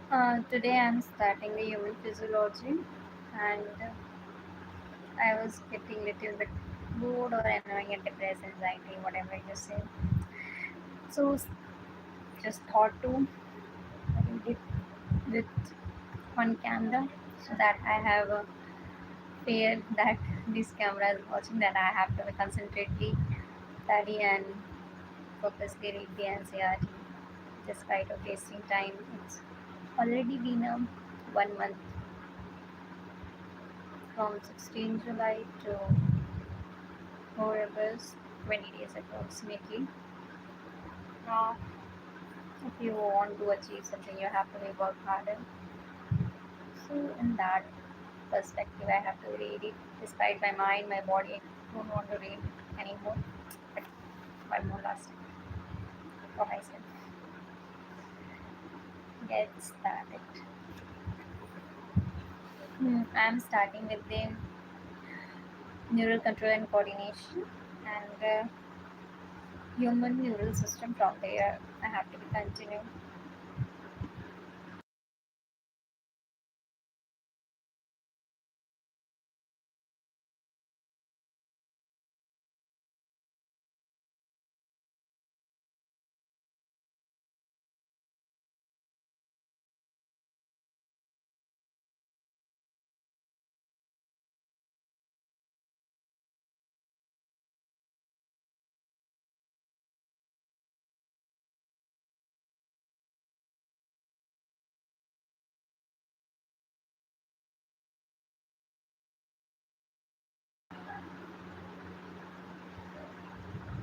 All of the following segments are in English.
Today I'm starting the human physiology, and I was getting little bit bored or annoying and depressed, anxiety, whatever you say. So just thought to read it with on camera so that I have a fear that this camera is watching, that I have to concentrately study and purposely read the NCERT despite of wasting time. It's already been 1 month from 16 July to more 20 days approximately. Uh, if you want to achieve something, you have to work harder. So, in that perspective, I have to read it despite my mind, my body don't want to read anymore. But one more last time for myself. Get started. I'm starting with the neural control and coordination and human neural system. From there, I have to be continue.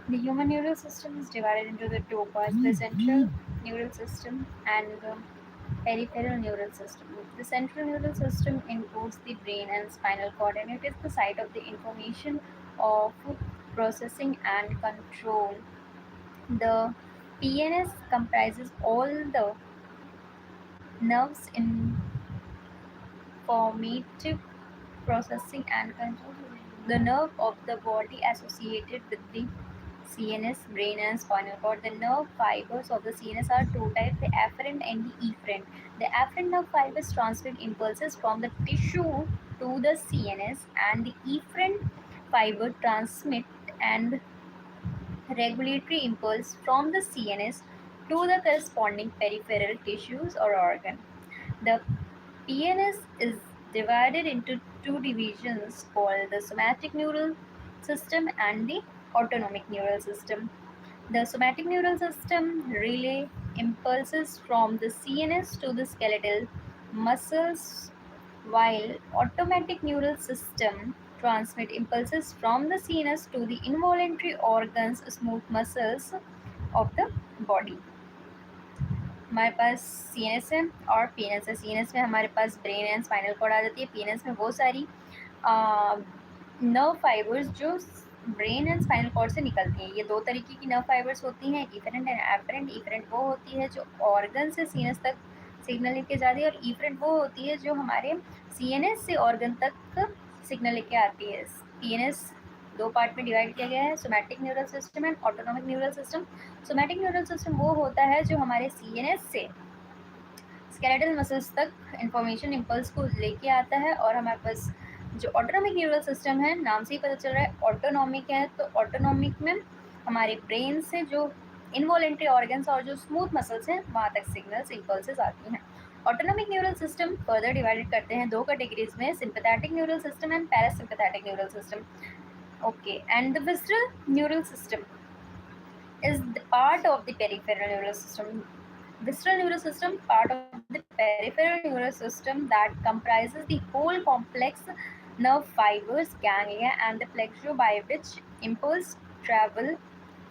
The human neural system is divided into the two parts: the central neural system and the peripheral neural system. The central neural system includes the brain and spinal cord, and it is the site of the information of processing and control. The PNS comprises all the nerves informative processing and control. The nerve of the body associated with the CNS, brain and spinal cord. The nerve fibers of the CNS are two types, the afferent and the efferent. The afferent nerve fibers transmit impulses from the tissue to the CNS, and the efferent fiber transmit and regulatory impulse from the CNS to the corresponding peripheral tissues or organ. The PNS is divided into two divisions called the somatic neural system and the autonomic neural system. The somatic neural system relay impulses from the CNS to the skeletal muscles, while automatic neural system transmit impulses from the CNS to the involuntary organs, smooth muscles of the body. हमारे पास C N S है और P N S है। C N S में हमारे पास brain and spinal cord आ जाती है। P N S में वो सारी नर्व फाइबर्स जो ब्रेन एंड स्पाइनल कॉर्ड से निकलती हैं। ये दो तरीके की नर्व फाइबर्स होती हैं, इफरेंट एंड एफरेंट। इफरेंट वो होती है जो ऑर्गन से सी एन एस तक सिग्नल लेके जाती है, और इफरेंट वो होती है जो हमारे सी एन एस से ऑर्गन तक सिग्नल लेके आती है। पी एन एस दो पार्ट में डिवाइड किया गया है, somatic neural system and autonomic neural system. Somatic neural system वो होता है जो हमारे सीएनएस से स्केलेटल मसल्स तक इंफॉर्मेशन इम्पल्स को लेके आता है, और हमारे पास जो ऑटोनॉमिक न्यूरल सिस्टम है, नाम से ही पता चल रहा है ऑटोनॉमिक है, तो ऑटोनॉमिक में हमारे ब्रेन से जो इनवॉलेंट्री ऑर्गन्स और जो स्मूथ मसल्स हैं वहाँ तक सिग्नल्स इम्पल्सेस आती हैं। Autonomic neural system further divided करते हैं दो कैटेगरीज में, sympathetic neural system and parasympathetic neural system. Okay, and the visceral neural system is the part of the peripheral neural system. Visceral neural system, part of the peripheral neural system that comprises the whole complex nerve fibers, ganglia, and the plexure by which impulse travel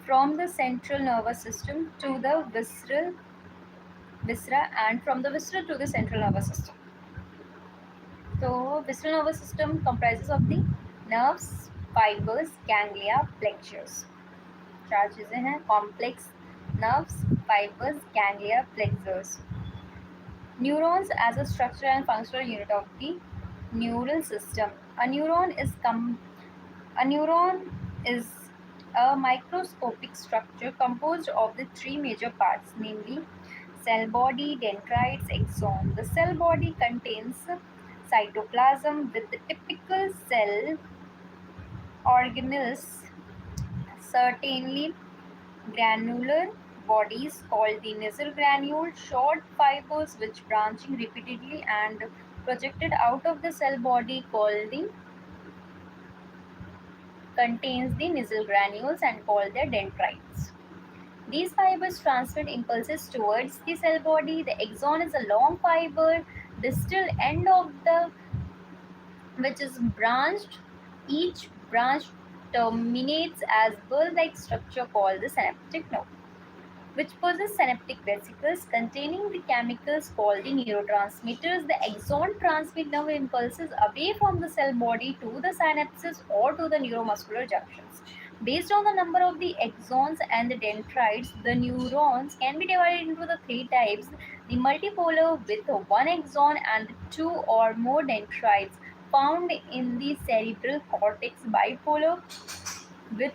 from the central nervous system to the viscera, and from the viscera to the central nervous system. So, visceral nervous system comprises of the nerves, fibers, ganglia, plexures. चार चीज़ें हैं: complex nerves, fibres, ganglia, plexuses. Neurons as a structure and functional unit of the neural system. A neuron is a microscopic structure composed of the three major parts, namely cell body, dendrites, axon. The cell body contains cytoplasm with the typical cell organelles, certainly granular bodies called the nasal granule, short fibers which branching repeatedly and projected out of the cell body called the contains the nasal granules and called the dendrites. These fibers transmit impulses towards the cell body. The axon is a long fiber, distal end of the which is branched. Each branch terminates as bulb-like structure called the synaptic node, which possess synaptic vesicles containing the chemicals called the neurotransmitters. The axon transmit nerve impulses away from the cell body to the synapses or to the neuromuscular junctions. Based on the number of the axons and the dendrites, the neurons can be divided into the three types: the multipolar with one axon and two or more dendrites found in the cerebral cortex, bipolar with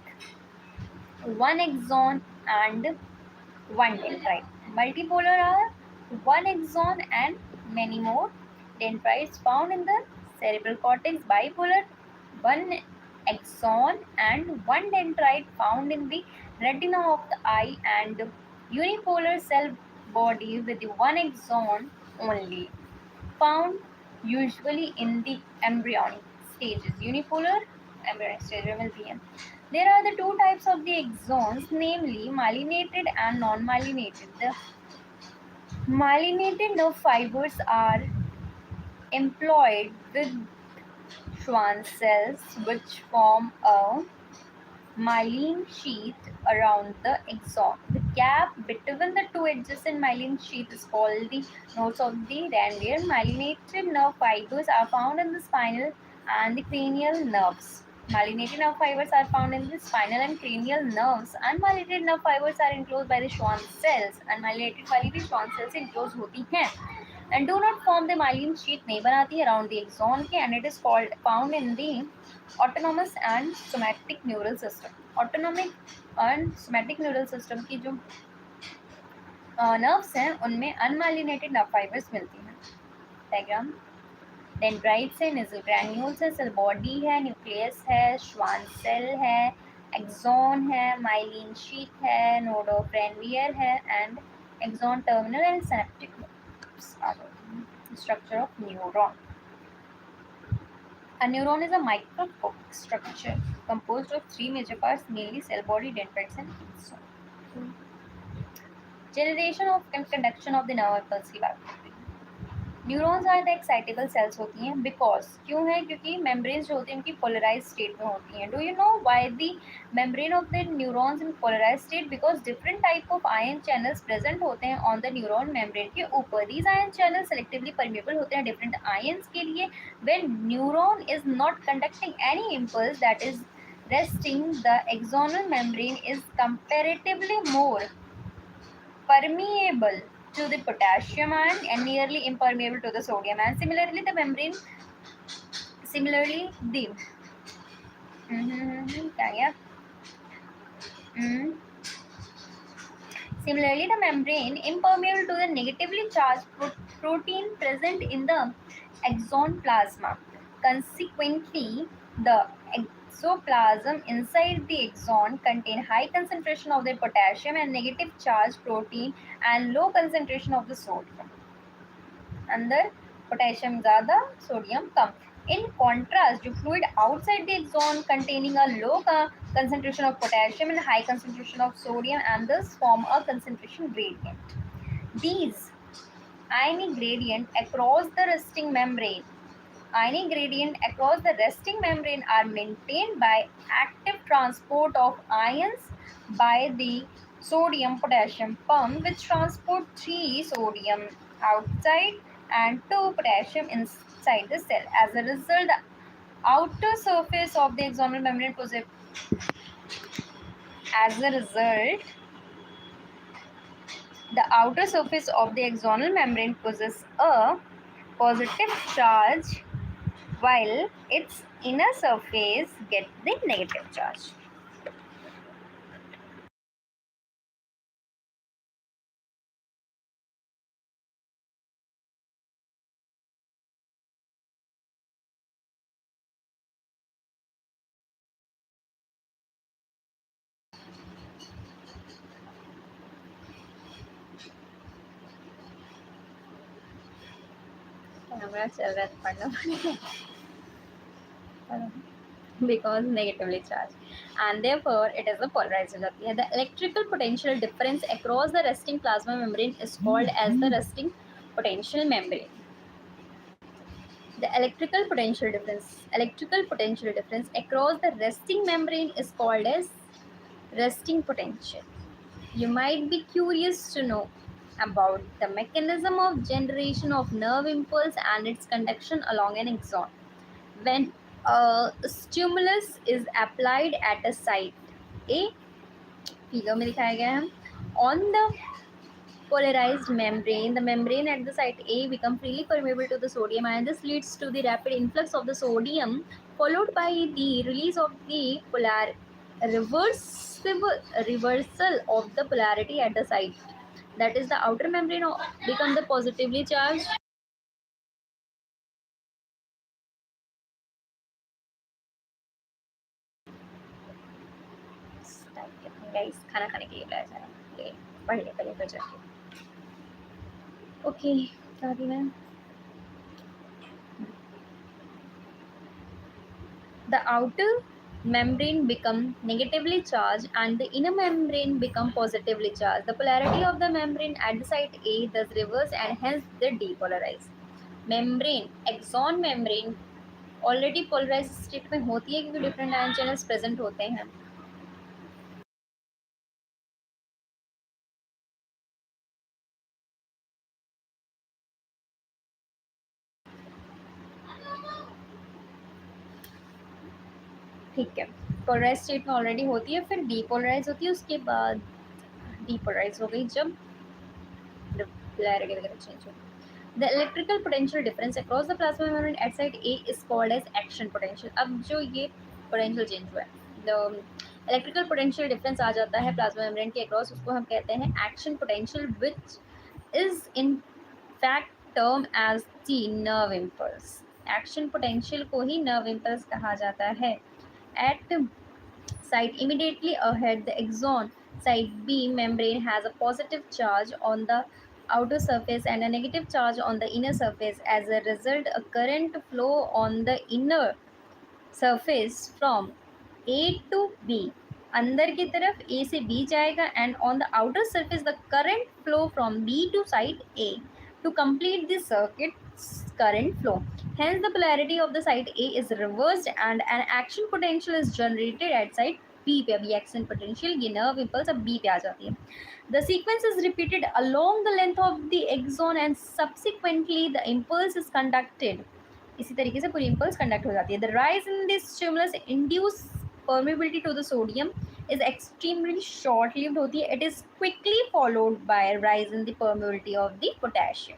one axon and one dendrite. Multipolar are one axon and many more dendrites found in the cerebral cortex. Bipolar, one axon and one dendrite found in the retina of the eye, and unipolar cell body with one axon only, found usually in the embryonic stages. Unipolar embryonic stage will be in. There are the two types of the axons, namely myelinated and non-myelinated. The myelinated nerve fibers are employed with Schwann cells, which form a myelin sheath around the axon. The gap between the two adjacent myelin sheaths is called the nodes of the Ranvier. Myelinated nerve fibers are found in the spinal and the cranial nerves. Myelinated nerve fibers are found in the spinal and cranial nerves. Unmyelinated nerve fibers are enclosed by the Schwann cells. Unmyelinated वाली भी Schwann cells से enclosed होती हैं and do not form the myelin sheath, नहीं बनाती around the axon के, and it is called found in the autonomous and somatic neural system. Autonomic and somatic neural system की जो नर्व्स हैं उनमें अनमाइलिनेटेड नर्व फाइबर्स मिलती हैं. Diagram. Dendrites है, नेजल ग्रैन्यूल्स है, सेल बॉडी है, न्यूक्लियस है, श्वान सेल है, एक्सॉन है, माइलिन शीथ है, नोड ऑफ रेनवियर है and axon terminal and synaptic nodes आ जाते हैं. Structure of neuron. A neuron is a microscopic structure composed of three major parts, mainly cell body, dendrites, and axon. Generation of and conduction of the nerve impulse की बात करते हैं. Neurons are the excitable cells होती हैं. Because क्यों है? क्योंकि membranes जो होती हैं उनकी पोलराइज स्टेट में होती हैं. Do you know why the membrane of the neurons in polarize state? Because different type of ion channels present होते हैं ऑन द न्यूरॉन मेम्ब्रेन के ऊपर. These ion channel selectively permeable होते हैं डिफरेंट आयंस के लिए. When neuron is not conducting any impulse, that is resting, the axonal membrane is comparatively more permeable to the potassium ion and nearly impermeable to the sodium ion. Similarly, the membrane, similarly the क्या गया? Similarly, the membrane impermeable to the negatively charged protein present in the axon plasma. Consequently, the exoplasm inside the axon contain high concentration of the potassium and negative charged protein and low concentration of the sodium. अंदर potassium ज़्यादा, sodium come. In contrast, the fluid outside the axon containing a low concentration of potassium and high concentration of sodium and thus form a concentration gradient. These ionic gradient across the resting membrane are maintained by active transport of ions by the sodium potassium pump, which transport 3 sodium outside and 2 potassium inside the cell. As a result, the outer surface of the axonal membrane possesses a positive charge while its inner surface gets the negative charge. हमारा चल रहा है पढ़ना because negatively charged, and therefore it is a polarized हो जाती है. The electrical potential difference across the resting plasma membrane is called as the resting potential membrane. The electrical potential difference across the resting membrane is called as resting potential. You might be curious to know about the mechanism of generation of nerve impulse and its conduction along an axon. When a stimulus is applied at a site A, figure में दिखाया गया है, on the polarized membrane, the membrane at the site A become freely permeable to the sodium ion. This leads to the rapid influx of the sodium, followed by the release of the reversal of the polarity at the site. That is, the outer membrane become the positively charged. Guys खाना खाने के लिए बुलाया जा रहा है, पढ़ने के लिए फिर जाके. ओके, क्या थी मैं? The outer membrane become negatively charged and the inner membrane become positively charged. The polarity of the membrane at the site A thus reverse and hence they depolarize. Membrane, axon membrane already polarized state में होती है क्योंकि different ion channels present होते हैं. ठीक है, polarise state में already होती है, फिर डीपोलराइज होती है, उसके बाद डीपोलराइज हो गई जब polarity वगैरह चेंज हो. The electrical potential difference across the plasma membrane at site A is called as action potential. अब जो ये potential change हुआ है, the electrical potential difference आ जाता है plasma membrane के across, उसको हम कहते हैं action potential, which is in fact term as the nerve impulse. Action potential को ही nerve impulse कहा जाता है. At site immediately ahead, the axon site B membrane has a positive charge on the outer surface and a negative charge on the inner surface. As a result, a current flow on the inner surface from A to B. अंदर की तरफ A से B जाएगा and on the outer surface the current flow from B to site A to complete the circuit's current flow. Hence the polarity of the site A is reversed and an action potential is generated at site B पे. अभी action potential ये nerve impulse अब B पे आ जाती है. The sequence is repeated along the length of the axon and subsequently the impulse is conducted. इसी तरीके से पूरी impulse conduct हो जाती है. The rise in this stimulus induce permeability to the sodium is extremely short-lived होती है. It is quickly followed by rise in the permeability of the potassium.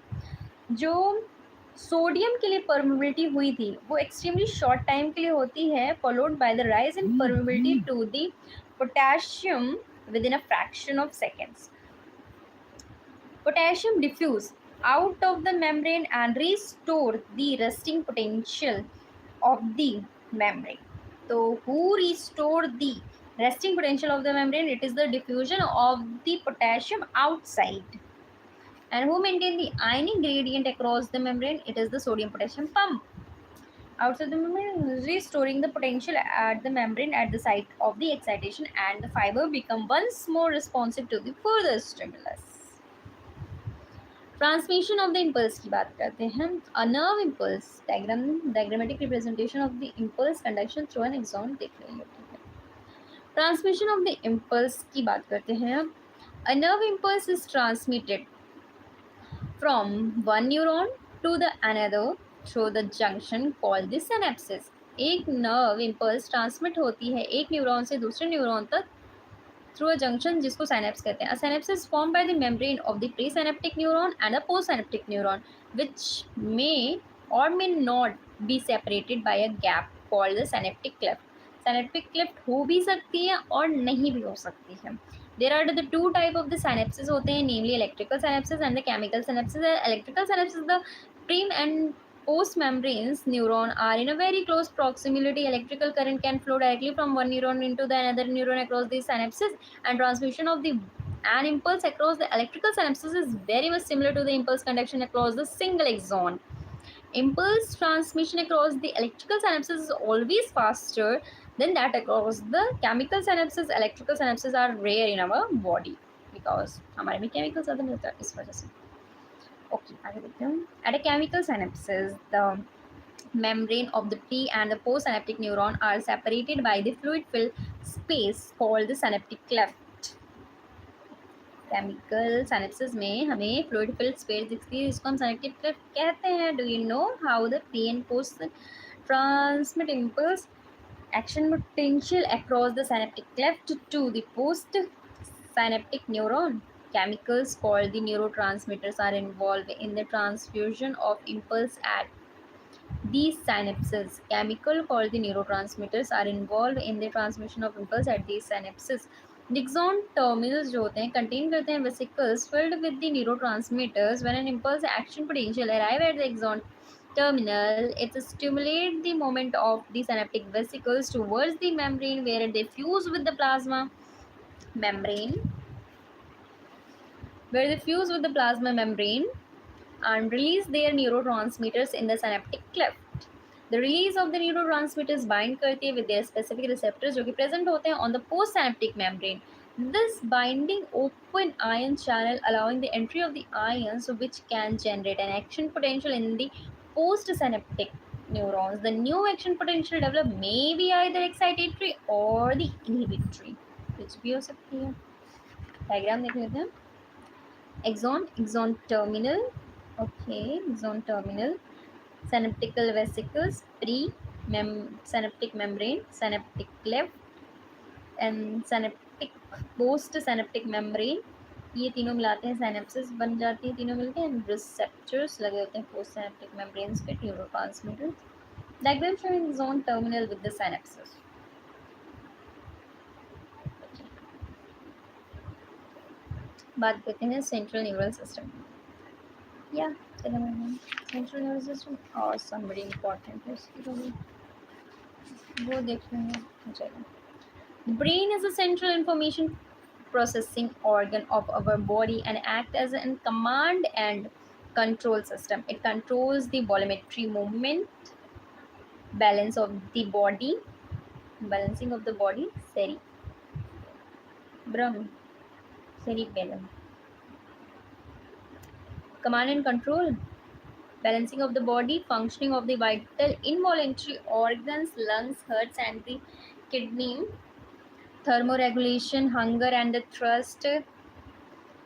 जो सोडियम के लिए परमेबिलिटी हुई थी वो एक्सट्रीमली शॉर्ट टाइम के लिए होती है, followed by the rise in permeability to the potassium within a fraction of seconds. Potassium diffuse out of the membrane and restore the resting potential of the membrane. So who restore the resting potential of the membrane? It is the diffusion of the potassium outside. And who maintain the ionic gradient across the membrane? It is the sodium potassium pump outside the membrane, restoring the potential at the membrane at the site of the excitation, and the fiber become once more responsive to the further stimulus. Transmission of the impulse की बात करते हैं. A nerve impulse diagrammatic representation of the impulse conduction through an axon देख लेंगे. ठीक है, transmission of the impulse की बात करते हैं. A nerve impulse is transmitted from one neuron to the another through the junction called the synapsis. एक nerve impulse transmit होती है एक न्यूरॉन से दूसरे न्यूरॉन तक through a junction जिसको synapse कहते हैं. A synapse is formed by the membrane of the presynaptic neuron and a postsynaptic neuron, which may or may not be separated by a gap called the synaptic cleft. Synaptic cleft हो भी सकती है और नहीं भी हो सकती है. There are the two type of the synapses होते हैं, namely electrical synapses and the chemical synapses. Electrical synapses, the prim and post membranes neuron are in a very close proximity. Electrical current can flow directly from one neuron into the another neuron across these synapses, and transmission of the an impulse across the electrical synapses is very much similar to the impulse conduction across the single axon. Impulse transmission across the electrical synapses is always faster than that across the chemical synapses. Electrical synapses are rare in our body because हमारे में chemicals ज़्यादा मिलता है इस वजह से. Okay, आगे देखते हैं. At a chemical synapses, the membrane of the pre and the postsynaptic neuron are separated by the fluid-filled space called the synaptic cleft. Chemical synapses में हमें फ्लूइड फिल्ड स्पेस दिखती है जिसको हम सिनेप्टिक क्लेफ्ट कहते हैं. Do you know how the pre and post transmit impulse action potential across the synaptic cleft to the post synaptic neuron? Chemicals called the neurotransmitters are involved in the transfusion of impulse at these synapses. Chemical called the neurotransmitters are involved in the transmission of impulse at these synapses. Axon terminals जो होते हैं contain करते हैं vesicles filled with the neurotransmitters. When an impulse action potential arrive at the axon terminal, it stimulates the movement of the synaptic vesicles towards the membrane where they fuse with the plasma membrane, and release their neurotransmitters in the synaptic cleft. The release of the neurotransmitters bind करती है with their specific receptors जो कि present होते हैं on the postsynaptic membrane. This binding open ion channel allowing the entry of the ions which can generate an action potential in the postsynaptic neurons. The new action potential developed may be either excitatory or the inhibitory. कुछ भी हो सकती है. Diagram देख लेते हैं. Axon terminal. Okay, axon terminal. Synaptical vesicles, synaptic membrane, synaptic cleft and synaptic post synaptic membrane. ये तीनों मिलाते हैं synapses बन जाती है तीनों मिलके and receptors लगे होते हैं post synaptic membranes पे neurotransmitters. Diagram showing axon terminal with the synapses. बात करते हैं central neural system. Yeah, central nervous system awesome, very important है इसकी तो वो देख लेंगे. चलो. The brain is a central information processing organ of our body and act as a command and control system. It controls the volumetry movement, balance of the body, balancing of the body, cerebellum. Command and control, balancing of the body, functioning of the vital involuntary organs, lungs, hearts, and the kidney, thermoregulation, hunger and the thirst,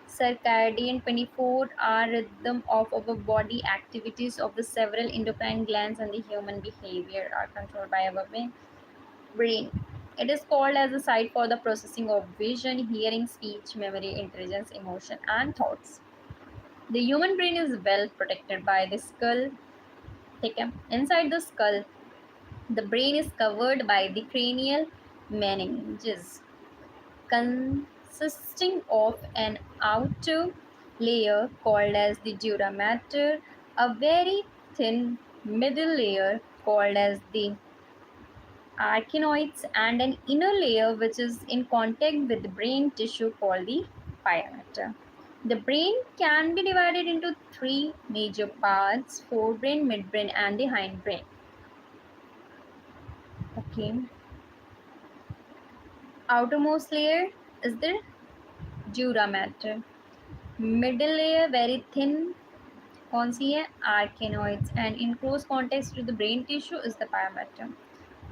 circadian 24-hour rhythm of our body, activities of the several endocrine glands, and the human behavior are controlled by our brain. It is called as a site for the processing of vision, hearing, speech, memory, intelligence, emotion, and thoughts. The human brain is well protected by the skull. Inside the skull, the brain is covered by the cranial meninges, consisting of an outer layer called as the dura mater, a very thin middle layer called as the arachnoids, and an inner layer which is in contact with the brain tissue called the pia mater. The brain can be divided into three major parts: forebrain, midbrain, and the hindbrain. Okay. Outermost layer is the dura mater. Middle layer very thin, कौन सी है? Arachnoids, and in close contact with the brain tissue is the pia mater.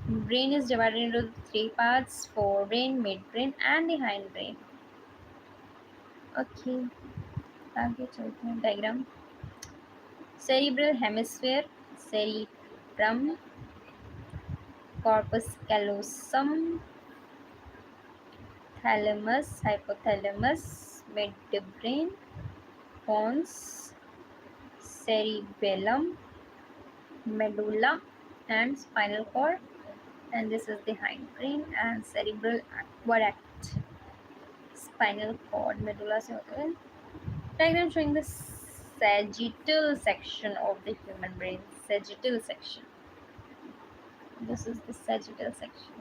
Brain is divided into three parts: forebrain, midbrain, and the hindbrain. Okay, आगे चलते हैं. Diagram. Cerebral hemisphere, cerebrum, corpus callosum, thalamus, hypothalamus, midbrain, pons, cerebellum, medulla, and spinal cord. And this is the hindbrain and cerebral aqueduct, spinal cord, medulla से होते हैं. Diagram showing the sagittal section of the human brain. Sagittal section. This is the sagittal section.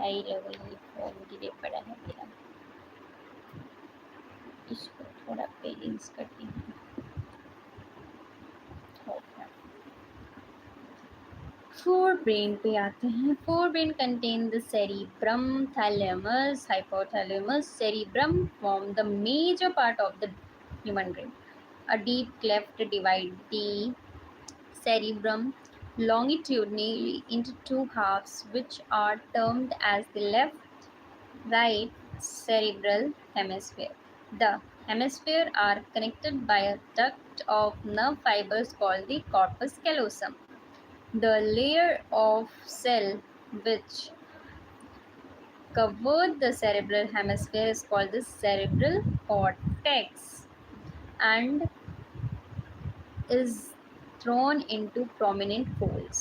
High level form के लिए पढ़ा है मेरा, इसको थोड़ा पेरेंट्स करती हूँ। फोर ब्रेन पे आते हैं। Fore brain contain the cerebrum, thalamus, hypothalamus. Cerebrum form the major part of the human brain. A deep cleft divides the cerebrum longitudinally into two halves, which are termed as the left right cerebral hemisphere. The hemispheres are connected by a duct of nerve fibers called the corpus callosum. The layer of cell which covered the cerebral hemisphere is called the cerebral cortex and is thrown into prominent folds.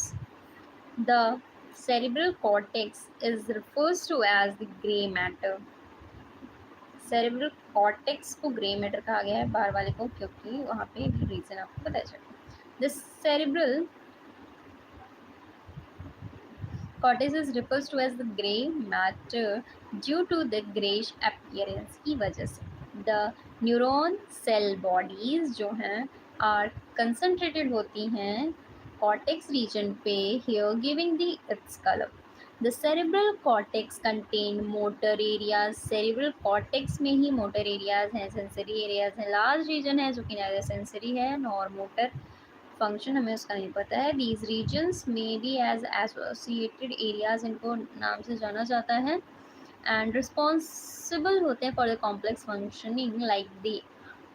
The cerebral cortex is referred to as the gray matter. Cerebral cortex को grey matter कहा गया है बाहर वाले को, क्योंकि वहाँ पे रीजन आपको पता चले। The cerebral cortex is refers to as the gray matter due to the grayish appearance की वजह से। The neuron cell bodies जो हैं are concentrated होती हैं cortex region पे, here giving the its color. The cerebral cortex contain motor areas. cerebral cortex में ही motor areas हैं, sensory areas हैं, large region है जो कि neither sensory है nor motor फंक्शन हमें उसका नहीं पता है। These regions may be as associated areas, इनको नाम से जाना जाता है, एंड रिस्पॉन्सिबल होते हैं for the complex functioning like the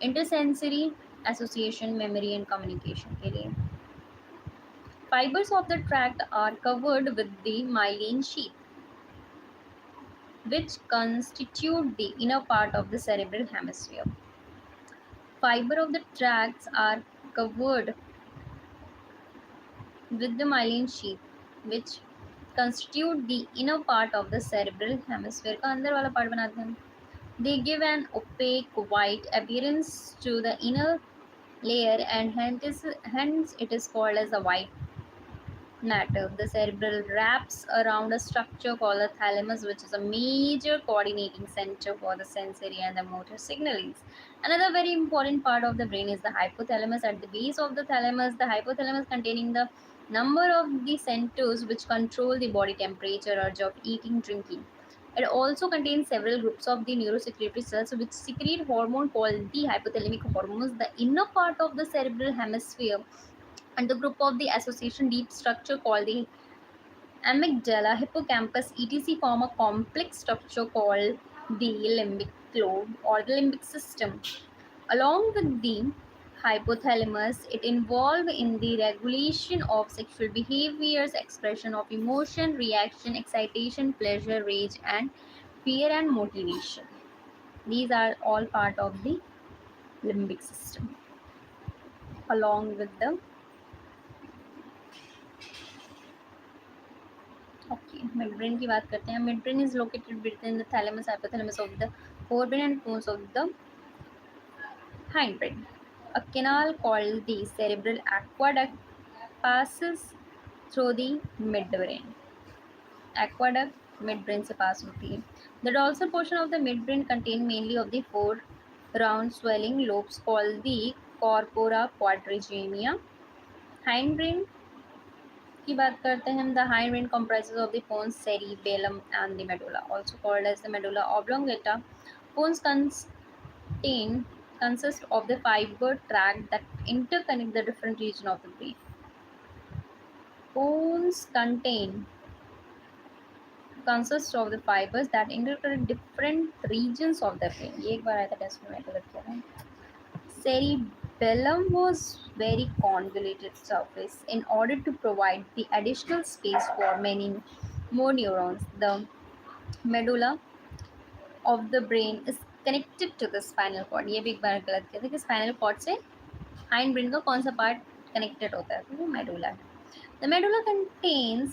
intersensory association, memory and communication के लिए। Fibres of the tract are covered with the myelin sheath which constitute the inner part of the cerebral hemisphere. Fiber of the tracts are covered with the myelin sheath which constitute the inner part of the cerebral hemisphere का अंदर वाला part बनाते हैं। They give an opaque white appearance to the inner layer and hence it is called as a white matter. The cerebral wraps around a structure called the thalamus, which is a major coordinating center for the sensory and the motor signalings. Another very important part of the brain is the hypothalamus. At the base of the thalamus, the hypothalamus containing the number of the centers which control the body temperature, urge of eating, drinking. It also contains several groups of the neurosecretory cells which secrete hormone called the hypothalamic hormones. The inner part of the cerebral hemisphere and the group of the association deep structure called the amygdala, hippocampus, etc. form a complex structure called the limbic lobe or the limbic system. Along with the hypothalamus, it involved in the regulation of sexual behaviors, expression of emotion, reaction, excitation, pleasure, rage, and fear and motivation. These are all part of the limbic system. Along with the mid brain की बात करते हैं। Mid brain is located between the thalamus hypothalamus of the forebrain and cones of the hindbrain. A canal called the cerebral aqueduct passes through the midbrain. Aqueduct midbrain से पास होती है। The dorsal portion of the midbrain contain mainly of the four round swelling lobes called the corpora quadrigemia. Hindbrain की बात करते हैं हम। The hindbrain comprises of the pons, cerebellum and the medulla, also called as the medulla oblongata. Pons consist of the fiber tract that interconnect the different region of the brain. Pons consist of the fibers that interconnect different regions of the brain. ये एक बार आया था test में, तो लग गया था। Cerebellum was very convoluted surface in order to provide the additional space for many more neurons. The medulla of the brain is connected to the spinal cord. ये भी एक बार गलत किया था कि spinal cord से hind brain का कौन सा part connected होता है, तो वो medulla है। The medulla contains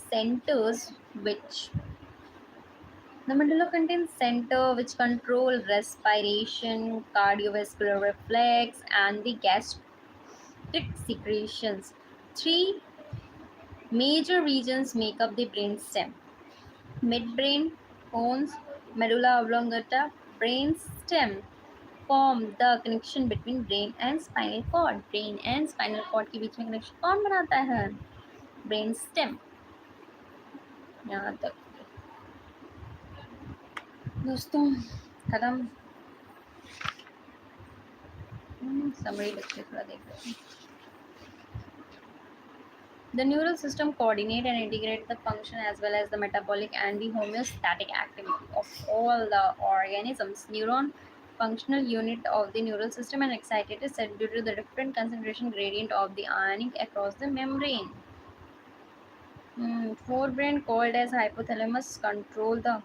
which control respiration, cardiovascular reflex, and the gastric secretions. Three major regions make up the brain stem: midbrain, Bones, medulla oblongata, brain stem form the connection between brain and spinal cord. Brain and spinal cord के बीच में connection कौन बनाता है? Brain stem. यहाँ तक दोस्तों खत्म। Summary बच्चे थोड़ा देख रहे हैं। The neural system coordinate and integrate the function as well as the metabolic and the homeostatic activity of all the organisms. Neuron, functional unit of the neural system, and excited set due to the different concentration gradient of the ionic across the membrane. Forebrain called as hypothalamus control the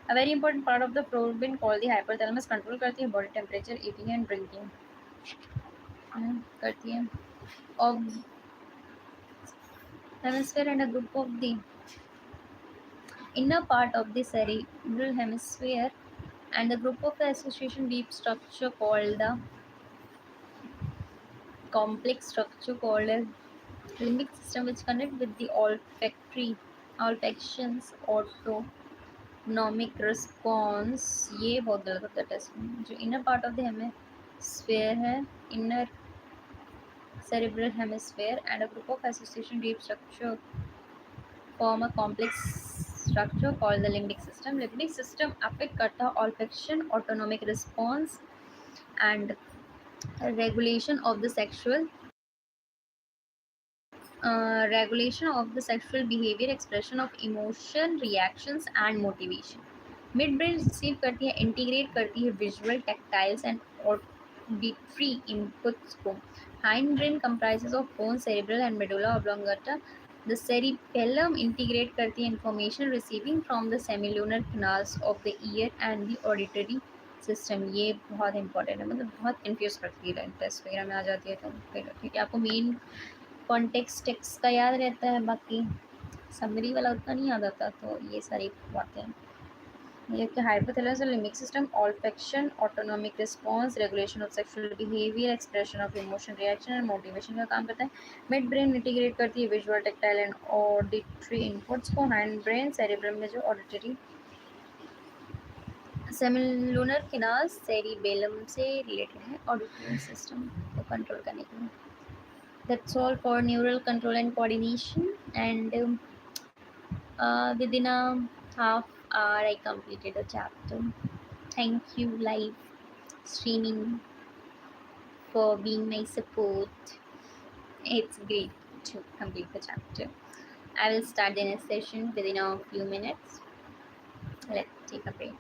a very important part of the forebrain called the hypothalamus control करती है body temperature, eating and drinking. करती है. Of hemisphere and a group of the inner part of the cerebral hemisphere and the group of the association deep structure called the complex structure called as limbic system which connect with the olfactions autonomic response. ये बहुत गलत होता है test में. जो inner part of the hemisphere है inner cerebral hemisphere and a group of association deep structure form a complex structure called the limbic system. Limbic system affect करता olfaction, autonomic response, and regulation of the sexual behavior, expression of emotion, reactions, and motivation. Midbrain receive करती है, integrate करती है visual, tactiles, and auditory inputs को. Hindbrain comprises of bones, cerebral, and medulla oblongata. The cerebellum integrate करती है information receiving from the semilunar canals of the ear and the auditory system. ये बहुत important है, मतलब बहुत कंफ्यूज करती है, टेस्ट वगैरह में आ जाती है. तो फिर ठीक है, आपको मेन कॉन्टेक्स्ट टेक्स्ट का याद रहता है, बाकी समरी वाला उतना नहीं याद आता. तो ये सारी बातें ये कि हाइपोथैलेमस और limbic system olfaction, autonomic response, regulation of sexual behaviour, expression of emotion, reaction and motivation का काम करता है. मिड ब्रेन इंटीग्रेट करती है visual, tactile and auditory inputs को. हैंड ब्रेन सेरेब्रम में जो ऑडिटरी सेमिलुनर किनाल सेरिबेलम से रिलेटेड है ऑडिटरी सिस्टम को कंट्रोल करने के लिए. That's all for neural control and coordination. And within a half hour, I completed a chapter. Thank you, live streaming, for being my support. It's great to complete the chapter. I will start the next session within a few minutes. Let's take a break.